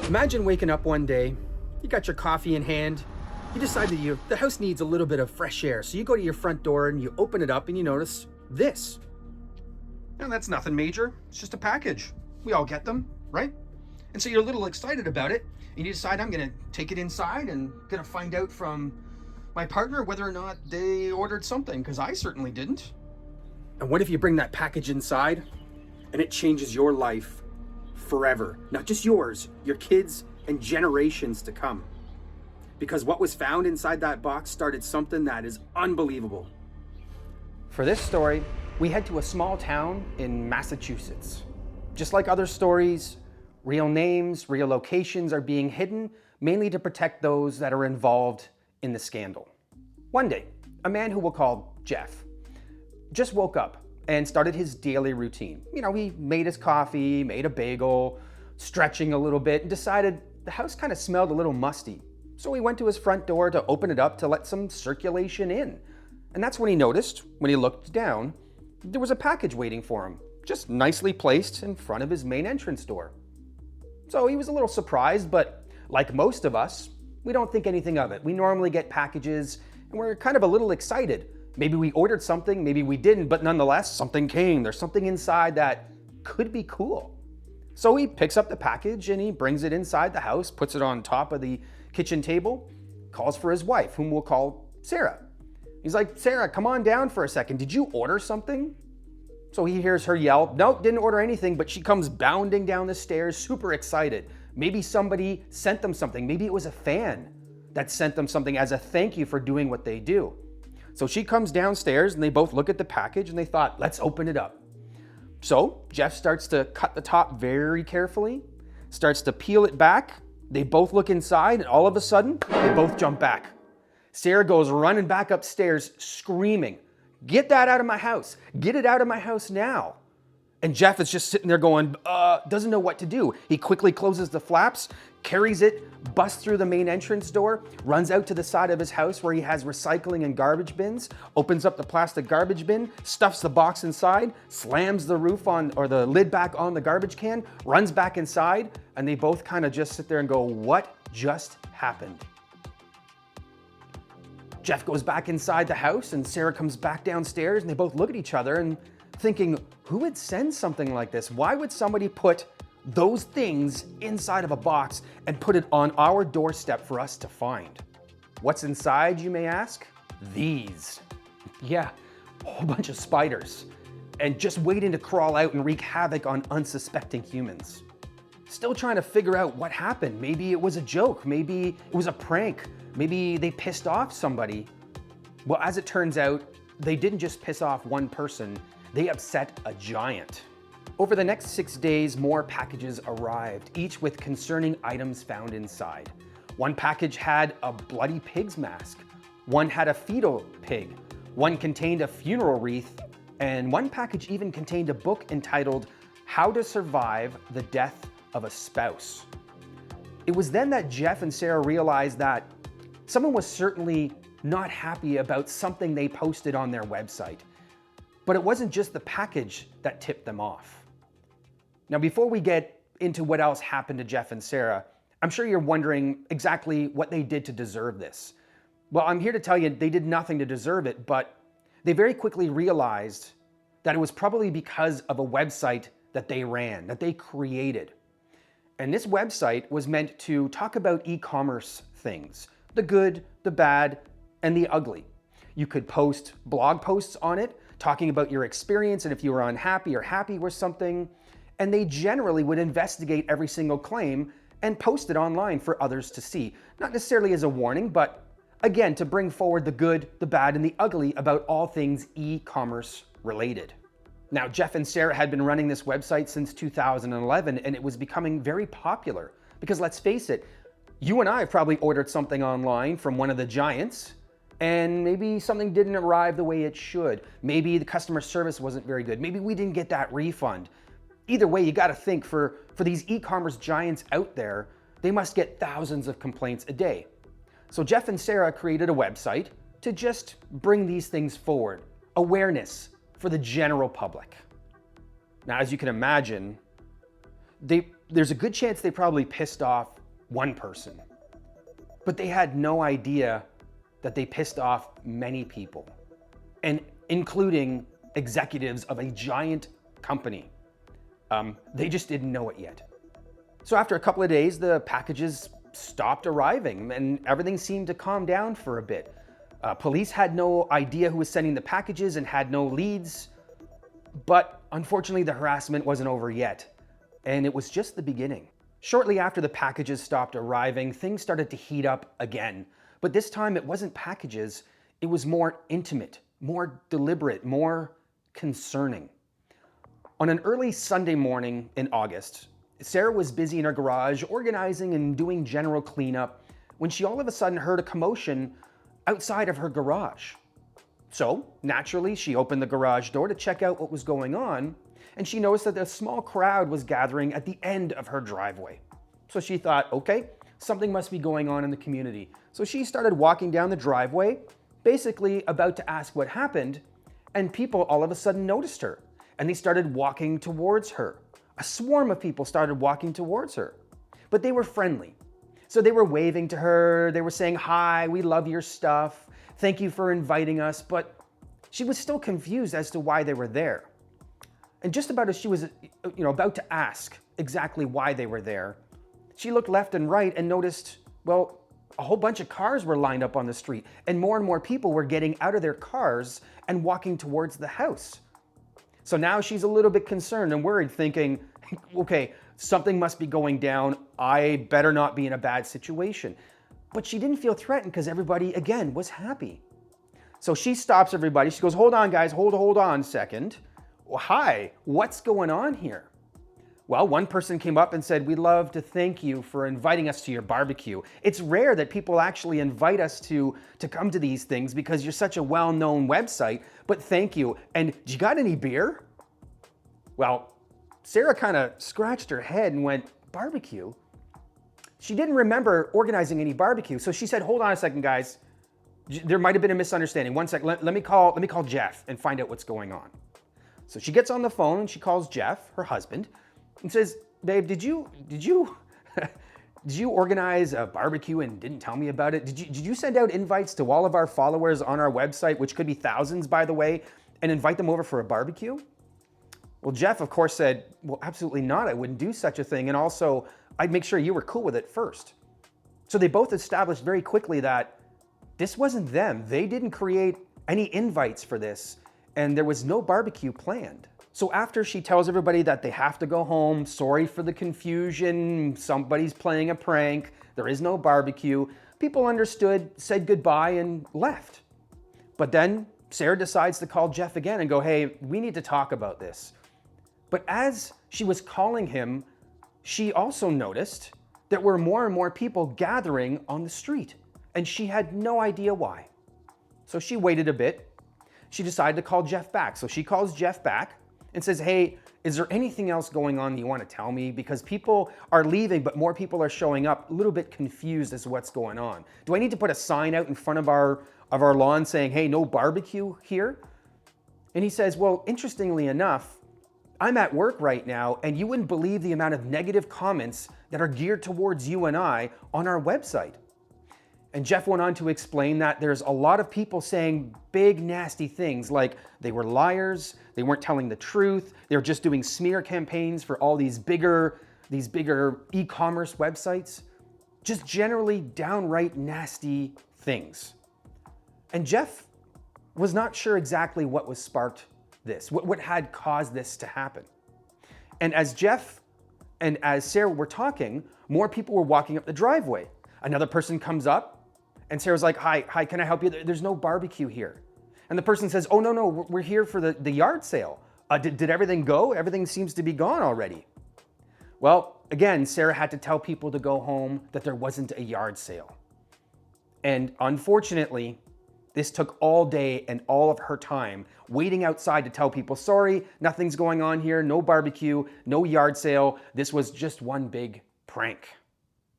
Imagine waking up one day, you got your coffee in hand, you decide that the house needs a little bit of fresh air, so you go to your front door and you open it up and you notice this. And that's nothing major, it's just a package. We all get them, right? And so you're a little excited about it, and you decide, I'm gonna take it inside and gonna find out from my partner whether or not they ordered something, because I certainly didn't. And what if you bring that package inside and it changes your life forever? Not just yours, your kids and generations to come. Because what was found inside that box started something that is unbelievable. For this story, we head to a small town in Massachusetts. Just like other stories, real names, real locations are being hidden, mainly to protect those that are involved in the scandal. One day, a man who we'll call Jeff just woke up and started his daily routine. He made his coffee, made a bagel, stretching a little bit, and decided the house kind of smelled a little musty. So he went to his front door to open it up to let some circulation in. And that's when he noticed, when he looked down, there was a package waiting for him, just nicely placed in front of his main entrance door. So he was a little surprised, but like most of us, we don't think anything of it. We normally get packages and we're kind of a little excited. Maybe we ordered something, maybe we didn't, but nonetheless, something came. There's something inside that could be cool. So he picks up the package and he brings it inside the house, puts it on top of the kitchen table, calls for his wife, whom we'll call Sarah. He's like, Sarah, come on down for a second. Did you order something? So he hears her yell, nope, didn't order anything, but she comes bounding down the stairs, super excited. Maybe somebody sent them something. Maybe it was a fan that sent them something as a thank you for doing what they do. So she comes downstairs and they both look at the package and they thought, let's open it up. So Jeff starts to cut the top very carefully, starts to peel it back. They both look inside and all of a sudden, they both jump back. Sarah goes running back upstairs screaming, get that out of my house. Get it out of my house now. And Jeff is just sitting there going, doesn't know what to do. He quickly closes the flaps, carries it, busts through the main entrance door, runs out to the side of his house where he has recycling and garbage bins, opens up the plastic garbage bin, stuffs the box inside, slams the roof on, or the lid back on the garbage can, runs back inside, and they both kind of just sit there and go, what just happened? Jeff goes back inside the house and Sarah comes back downstairs and they both look at each other and thinking, who would send something like this? Why would somebody put those things inside of a box and put it on our doorstep for us to find? What's inside, you may ask? These. Yeah, a whole bunch of spiders. And just waiting to crawl out and wreak havoc on unsuspecting humans. Still trying to figure out what happened. Maybe it was a joke. Maybe it was a prank. Maybe they pissed off somebody. Well, as it turns out, they didn't just piss off one person, they upset a giant. Over the next 6 days, more packages arrived, each with concerning items found inside. One package had a bloody pig's mask. One had a fetal pig. One contained a funeral wreath. And one package even contained a book entitled How to Survive the Death of a Spouse. It was then that Jeff and Sarah realized that someone was certainly not happy about something they posted on their website. But it wasn't just the package that tipped them off. Now, before we get into what else happened to Jeff and Sarah, I'm sure you're wondering exactly what they did to deserve this. Well, I'm here to tell you they did nothing to deserve it, but they very quickly realized that it was probably because of a website that they ran, that they created. And this website was meant to talk about e-commerce things, the good, the bad, and the ugly. You could post blog posts on it, talking about your experience and if you were unhappy or happy with something, and they generally would investigate every single claim and post it online for others to see. Not necessarily as a warning, but again, to bring forward the good, the bad, and the ugly about all things e-commerce related. Now, Jeff and Sarah had been running this website since 2011, and it was becoming very popular. Because let's face it, you and I have probably ordered something online from one of the giants, and maybe something didn't arrive the way it should. Maybe the customer service wasn't very good. Maybe we didn't get that refund. Either way, you gotta think for these e-commerce giants out there, they must get thousands of complaints a day. So Jeff and Sarah created a website to just bring these things forward. Awareness for the general public. Now, as you can imagine, they there's a good chance they probably pissed off one person, but they had no idea that they pissed off many people, and including executives of a giant company. They just didn't know it yet. So after a couple of days, the packages stopped arriving and everything seemed to calm down for a bit. Police had no idea who was sending the packages and had no leads, but unfortunately the harassment wasn't over yet, and it was just the beginning. Shortly after the packages stopped arriving, things started to heat up again, but this time it wasn't packages, it was more intimate, more deliberate, more concerning. On an early Sunday morning in August, Sarah was busy in her garage organizing and doing general cleanup when she all of a sudden heard a commotion outside of her garage. So naturally, she opened the garage door to check out what was going on, and she noticed that a small crowd was gathering at the end of her driveway. So she thought, okay, something must be going on in the community. So she started walking down the driveway, basically about to ask what happened, and people all of a sudden noticed her, and they started walking towards her. A swarm of people started walking towards her, but they were friendly. So they were waving to her, they were saying, "Hi, we love your stuff. Thank you for inviting us," but she was still confused as to why they were there. And just about as she was, about to ask exactly why they were there, she looked left and right and noticed, well, a whole bunch of cars were lined up on the street, and more people were getting out of their cars and walking towards the house. So now she's a little bit concerned and worried, thinking, okay, something must be going down. I better not be in a bad situation. But she didn't feel threatened because everybody, again, was happy. So she stops everybody. She goes, "Hold on, guys, hold on a second. Well, hi, what's going on here?" Well, one person came up and said, "We'd love to thank you for inviting us to your barbecue. It's rare that people actually invite us to come to these things because you're such a well-known website, but thank you. And do you got any beer?" Well, Sarah kind of scratched her head and went, "Barbecue?" She didn't remember organizing any barbecue, so she said, "Hold on a second, guys. There might have been a misunderstanding. One sec, let me call Jeff and find out what's going on." So she gets on the phone and she calls Jeff, her husband, and says, "Babe, did you did you organize a barbecue and didn't tell me about it? Did you send out invites to all of our followers on our website, which could be thousands, by the way, and invite them over for a barbecue?" Well, Jeff, of course, said, "Well, absolutely not. I wouldn't do such a thing. And also, I'd make sure you were cool with it first." So they both established very quickly that this wasn't them. They didn't create any invites for this, and there was no barbecue planned. So after she tells everybody that they have to go home, sorry for the confusion, somebody's playing a prank, there is no barbecue, people understood, said goodbye, and left. But then Sarah decides to call Jeff again and go, "Hey, we need to talk about this." But as she was calling him, she also noticed there were more and more people gathering on the street, and she had no idea why. So she waited a bit. She decided to call Jeff back. So she calls Jeff back and says, "Hey, is there anything else going on that you want to tell me? Because people are leaving, but more people are showing up, a little bit confused as to what's going on. Do I need to put a sign out in front of our lawn saying, 'Hey, no barbecue here'?" And he says, "Well, interestingly enough, I'm at work right now, and you wouldn't believe the amount of negative comments that are geared towards you and I on our website." And Jeff went on to explain that there's a lot of people saying big, nasty things like they were liars, they weren't telling the truth, they were just doing smear campaigns for all these bigger e-commerce websites. Just generally downright nasty things. And Jeff was not sure exactly what was sparked this, what had caused this to happen. And as Jeff and as Sarah were talking, more people were walking up the driveway. Another person comes up and Sarah's like, hi, can I help you? There's no barbecue here. And the person says, "Oh, no, we're here for the yard sale. Did everything go? Everything seems to be gone already." Well, again, Sarah had to tell people to go home that there wasn't a yard sale. And unfortunately, this took all day and all of her time waiting outside to tell people, "Sorry, nothing's going on here, no barbecue, no yard sale. This was just one big prank."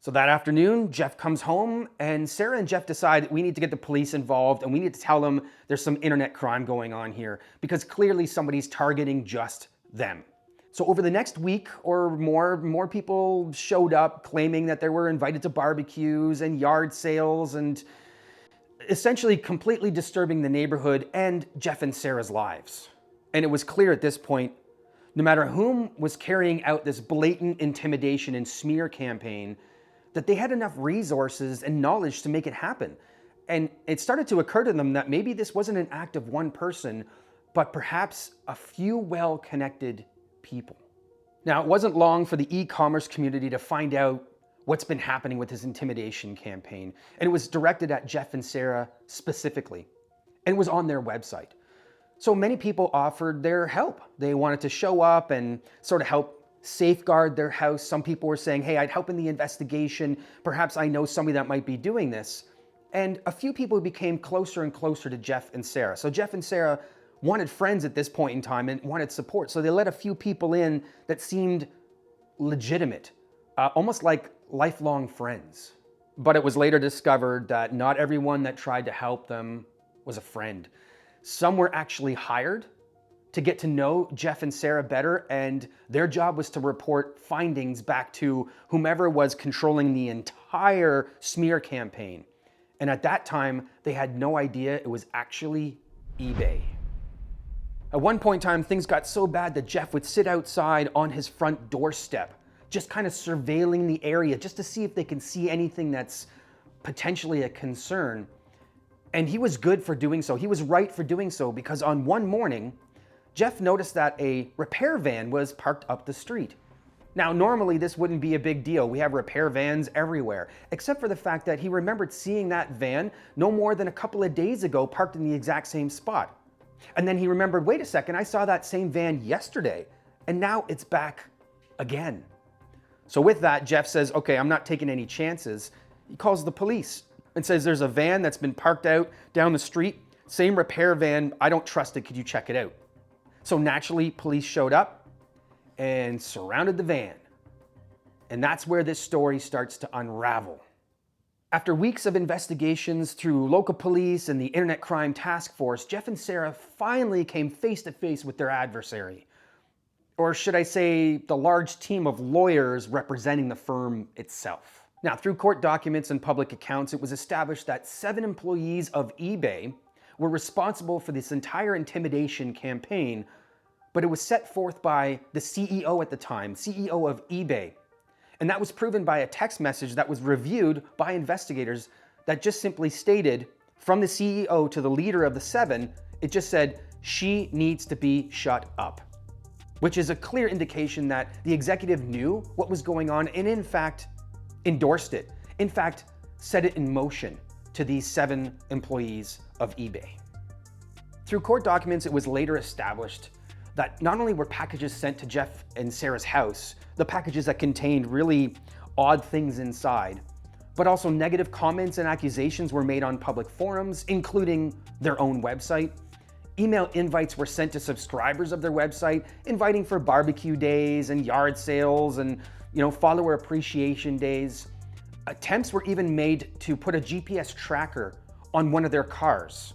So that afternoon, Jeff comes home and Sarah and Jeff decide that we need to get the police involved and we need to tell them there's some internet crime going on here because clearly somebody's targeting just them. So over the next week or more people showed up claiming that they were invited to barbecues and yard sales and essentially completely disturbing the neighborhood and Jeff and Sarah's lives. And it was clear at this point, no matter whom was carrying out this blatant intimidation and smear campaign, that they had enough resources and knowledge to make it happen. And it started to occur to them that maybe this wasn't an act of one person, but perhaps a few well-connected people. Now, it wasn't long for the e-commerce community to find out what's been happening with this intimidation campaign. And it was directed at Jeff and Sarah specifically. And it was on their website. So many people offered their help. They wanted to show up and sort of help safeguard their house. Some people were saying, hey, I'd help in the investigation. Perhaps I know somebody that might be doing this. And a few people became closer and closer to Jeff and Sarah. So Jeff and Sarah wanted friends at this point in time and wanted support. So they let a few people in that seemed legitimate, almost like lifelong friends. But it was later discovered that not everyone that tried to help them was a friend. Some were actually hired to get to know Jeff and Sarah better, and their job was to report findings back to whomever was controlling the entire smear campaign. And at that time, they had no idea it was actually eBay. At one point in time, things got so bad that Jeff would sit outside on his front doorstep, just kind of surveilling the area just to see if they can see anything that's potentially a concern. And he was good for doing so. He was right for doing so, because on one morning, Jeff noticed that a repair van was parked up the street. Now, normally this wouldn't be a big deal. We have repair vans everywhere, except for the fact that he remembered seeing that van no more than a couple of days ago parked in the exact same spot. And then he remembered, wait a second, I saw that same van yesterday, and now it's back again. So with that, Jeff says, okay, I'm not taking any chances. He calls the police and says, there's a van that's been parked out down the street, same repair van, I don't trust it, could you check it out? So naturally, police showed up and surrounded the van. And that's where this story starts to unravel. After weeks of investigations through local police and the Internet Crime Task Force, Jeff and Sarah finally came face to face with their adversary. Or should I say, the large team of lawyers representing the firm itself. Now, through court documents and public accounts, it was established that 7 employees of eBay were responsible for this entire intimidation campaign, but it was set forth by the CEO at the time, CEO of eBay. And that was proven by a text message that was reviewed by investigators that just simply stated, from the CEO to the leader of the 7, it just said, she needs to be shut up. Which is a clear indication that the executive knew what was going on and in fact endorsed it. In fact, set it in motion to these 7 employees of eBay. Through court documents, it was later established that not only were packages sent to Jeff and Sarah's house, the packages that contained really odd things inside, but also negative comments and accusations were made on public forums, including their own website. Email invites were sent to subscribers of their website, inviting for barbecue days and yard sales and, follower appreciation days. Attempts were even made to put a GPS tracker on one of their cars.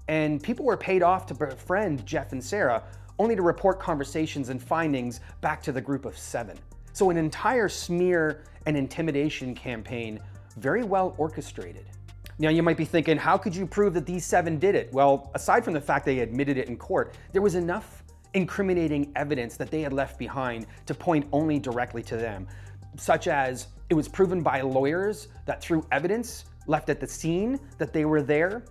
And people were paid off to befriend Jeff and Sarah, only to report conversations and findings back to the group of 7. So an entire smear and intimidation campaign, very well orchestrated. Now you might be thinking, how could you prove that these 7 did it? Well, aside from the fact they admitted it in court, there was enough incriminating evidence that they had left behind to point only directly to them, such as it was proven by lawyers that through evidence left at the scene that they were there,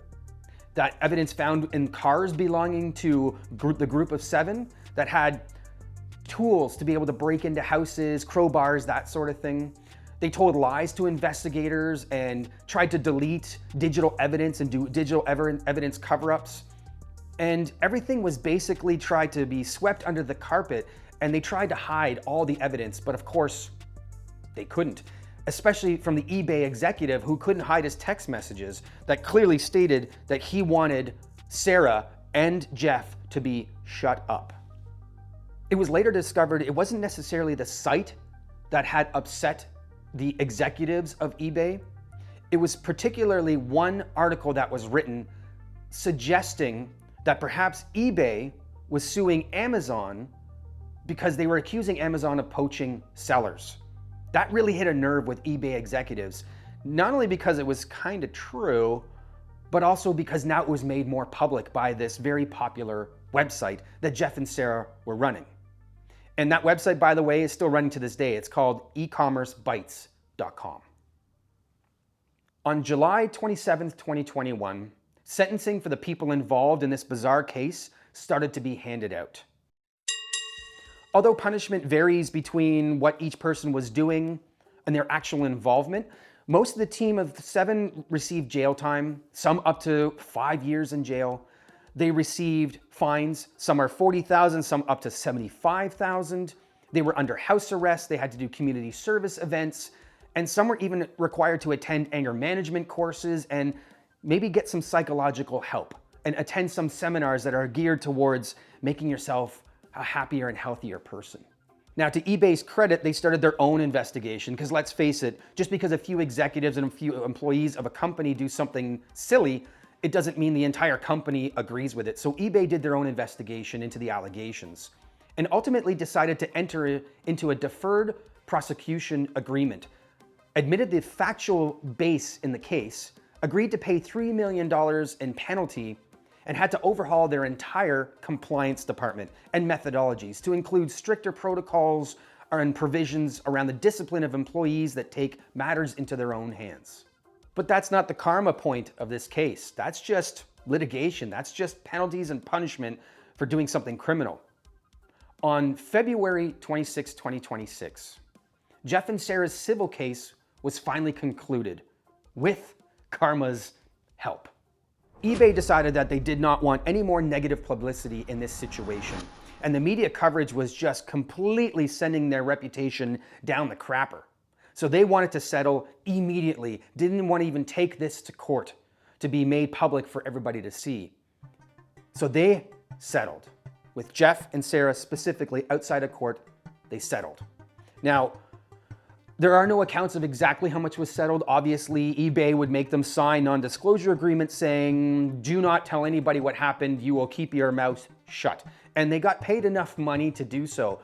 that evidence found in cars belonging to the group of 7 that had tools to be able to break into houses, crowbars, that sort of thing. They told lies to investigators and tried to delete digital evidence and do digital evidence cover-ups. And everything was basically tried to be swept under the carpet, and they tried to hide all the evidence, but of course, they couldn't. Especially from the eBay executive who couldn't hide his text messages that clearly stated that he wanted Sarah and Jeff to be shut up. It was later discovered it wasn't necessarily the site that had upset the executives of eBay. It was particularly one article that was written suggesting that perhaps eBay was suing Amazon because they were accusing Amazon of poaching sellers. That really hit a nerve with eBay executives, not only because it was kind of true, but also because now it was made more public by this very popular website that Jeff and Sarah were running. And that website, by the way, is still running to this day. It's called ecommercebytes.com. On July 27th, 2021, sentencing for the people involved in this bizarre case started to be handed out. Although punishment varies between what each person was doing and their actual involvement, most of the team of 7 received jail time, some up to 5 years in jail. They received fines, some are $40,000, some up to $75,000. They were under house arrest, they had to do community service events, and some were even required to attend anger management courses and maybe get some psychological help and attend some seminars that are geared towards making yourself a happier and healthier person. Now, to eBay's credit, they started their own investigation because let's face it, just because a few executives and a few employees of a company do something silly, it doesn't mean the entire company agrees with it. So eBay did their own investigation into the allegations and ultimately decided to enter into a deferred prosecution agreement, admitted the factual base in the case, agreed to pay $3 million in penalty, and had to overhaul their entire compliance department and methodologies to include stricter protocols and provisions around the discipline of employees that take matters into their own hands. But that's not the karma point of this case. That's just litigation. That's just penalties and punishment for doing something criminal. On February 26, 2026, Jeff and Sarah's civil case was finally concluded with karma's help. eBay decided that they did not want any more negative publicity in this situation, and the media coverage was just completely sending their reputation down the crapper. So they wanted to settle immediately, didn't want to even take this to court to be made public for everybody to see. So they settled. With Jeff and Sarah specifically outside of court, they settled. Now, there are no accounts of exactly how much was settled. Obviously, eBay would make them sign non-disclosure agreements saying, do not tell anybody what happened, you will keep your mouth shut. And they got paid enough money to do so.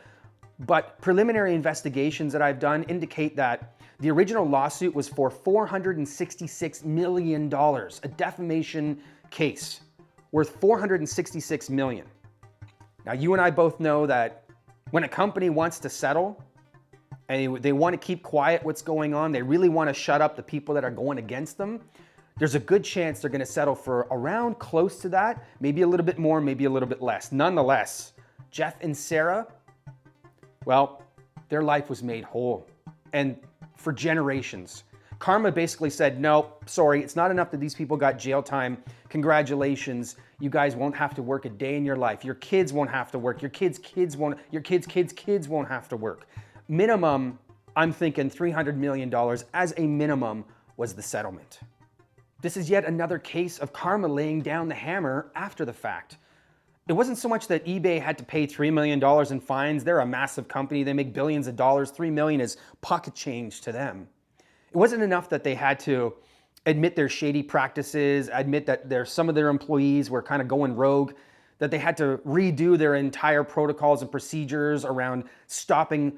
But preliminary investigations that I've done indicate that the original lawsuit was for $466 million, a defamation case worth $466 million. Now, you and I both know that when a company wants to settle, and they want to keep quiet what's going on, they really want to shut up the people that are going against them, there's a good chance they're going to settle for around close to that, maybe a little bit more, maybe a little bit less. Nonetheless, Jeff and Sarah, well, their life was made whole. And for generations, karma basically said, no, sorry, it's not enough that these people got jail time. Congratulations, you guys won't have to work a day in your life. Your kids won't have to work. Your kids' kids won't have to work. Minimum, I'm thinking $300 million as a minimum was the settlement. This is yet another case of karma laying down the hammer after the fact. It wasn't so much that eBay had to pay $3 million in fines. They're a massive company. They make billions of dollars. $3 million is pocket change to them. It wasn't enough that they had to admit their shady practices, admit that some of their employees were kind of going rogue, that they had to redo their entire protocols and procedures around stopping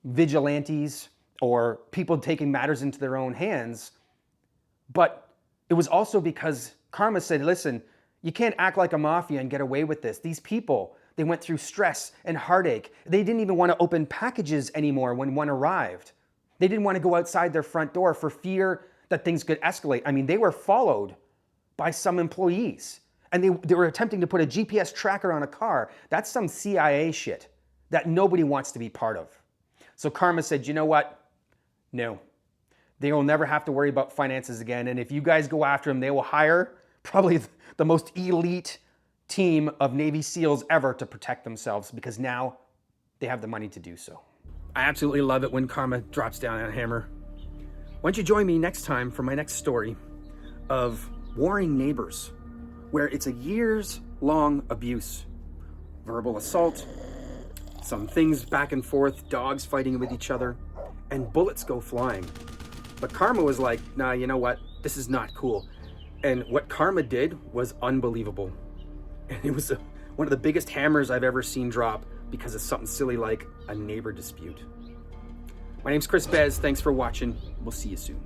vigilantes or people taking matters into their own hands. But it was also because karma said, listen, you can't act like a mafia and get away with this. These people, they went through stress and heartache. They didn't even want to open packages anymore when one arrived. They didn't want to go outside their front door for fear that things could escalate. I mean, they were followed by some employees and they were attempting to put a GPS tracker on a car. That's some CIA shit that nobody wants to be part of. So karma said, you know what? No, they will never have to worry about finances again. And if you guys go after them, they will hire probably the most elite team of Navy SEALs ever to protect themselves because now they have the money to do so. I absolutely love it when karma drops down on a hammer. Why don't you join me next time for my next story of warring neighbors, where it's a years-long abuse, verbal assault, some things back and forth, dogs fighting with each other, and bullets go flying. But karma was like, nah, you know what? This is not cool. And what karma did was unbelievable. And it was one of the biggest hammers I've ever seen drop because of something silly like a neighbor dispute. My name's Chris Bez. Thanks for watching. We'll see you soon.